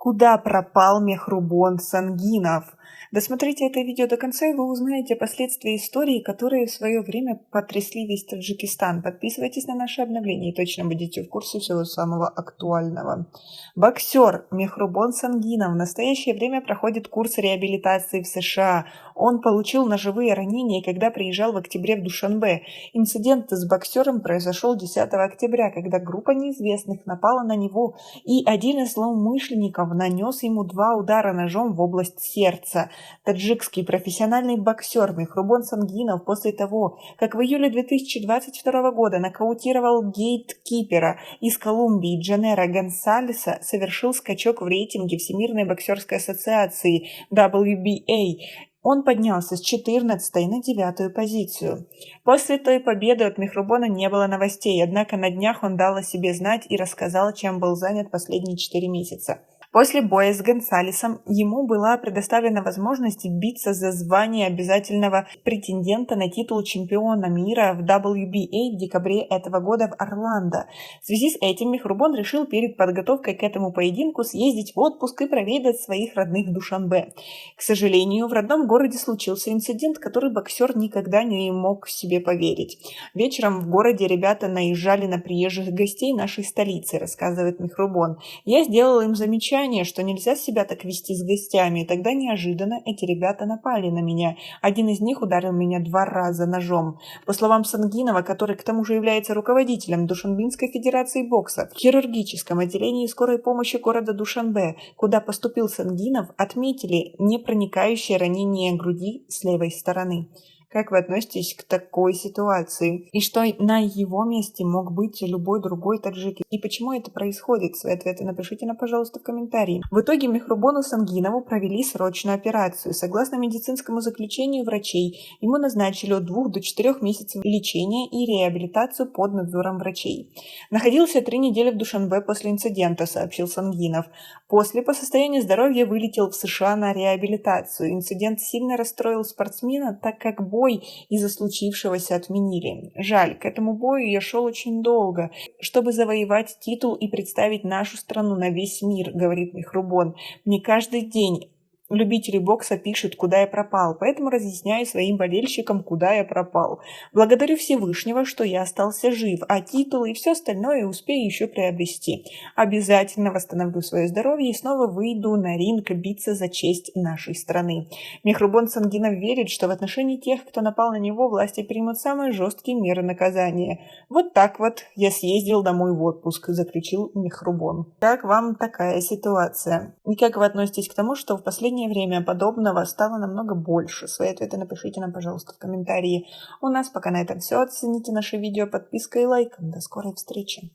Куда пропал Мехрубон Сангинов? Досмотрите это видео до конца, и вы узнаете последствия истории, которые в свое время потрясли весь Таджикистан. Подписывайтесь на наши обновления, и точно будете в курсе всего самого актуального. Боксер Мехрубон Сангинов в настоящее время проходит курс реабилитации в США. Он получил ножевые ранения, когда приезжал в октябре в Душанбе. Инцидент с боксером произошел 10 октября, когда группа неизвестных напала на него, и один из злоумышленников нанес ему 2 удара ножом в область сердца. Таджикский профессиональный боксер Мехрубон Сангинов после того, как в июле 2022 года нокаутировал гейткипера из Колумбии Дженера Гонсалеса, совершил скачок в рейтинге Всемирной боксерской ассоциации WBA. Он поднялся с 14 на 9 позицию. После той победы от Мехрубона не было новостей, однако на днях он дал о себе знать и рассказал, чем был занят последние 4 месяца. После боя с Гонсалесом ему была предоставлена возможность биться за звание обязательного претендента на титул чемпиона мира в WBA в декабре этого года в Орландо. В связи с этим Мехрубон решил перед подготовкой к этому поединку съездить в отпуск и проведать своих родных в Душанбе. К сожалению, в родном городе случился инцидент, который боксер никогда не мог себе поверить. Вечером в городе ребята наезжали на приезжих гостей нашей столицы, рассказывает Мехрубон. Я сделал им замечание, что нельзя себя так вести с гостями, и тогда неожиданно эти ребята напали на меня. Один из них ударил меня 2 раза ножом. По словам Сангинова, который к тому же является руководителем Душанбинской федерации бокса, в хирургическом отделении скорой помощи города Душанбе, куда поступил Сангинов, отметили непроникающее ранение груди с левой стороны. Как вы относитесь к такой ситуации? И что на его месте мог быть любой другой таджик? И почему это происходит? Свои ответы напишите нам, пожалуйста, в комментарии. В итоге Мехрубону Сангинову провели срочную операцию. Согласно медицинскому заключению врачей, ему назначили от 2 до 4 месяцев лечения и реабилитацию под надзором врачей. Находился 3 недели в Душанбе после инцидента, сообщил Сангинов. После по состоянию здоровья вылетел в США на реабилитацию. Инцидент сильно расстроил спортсмена, так как бой из-за случившегося отменили. Жаль, к этому бою я шел очень долго, чтобы завоевать титул и представить нашу страну на весь мир, говорит Мехрубон. Мне каждый день любители бокса пишут, куда я пропал, поэтому разъясняю своим болельщикам, куда я пропал. Благодарю Всевышнего, что я остался жив, а титулы и все остальное успею еще приобрести. Обязательно восстановлю свое здоровье и снова выйду на ринг биться за честь нашей страны. Мехрубон Сангинов верит, что в отношении тех, кто напал на него, власти примут самые жесткие меры наказания. Вот так вот я съездил домой в отпуск, заключил Мехрубон. Как вам такая ситуация? И как вы относитесь к тому, что в последнее время подобного стало намного больше? Свои ответы напишите нам, пожалуйста, в комментарии. У нас пока на этом все. Оцените наше видео подпиской и лайком. До скорой встречи.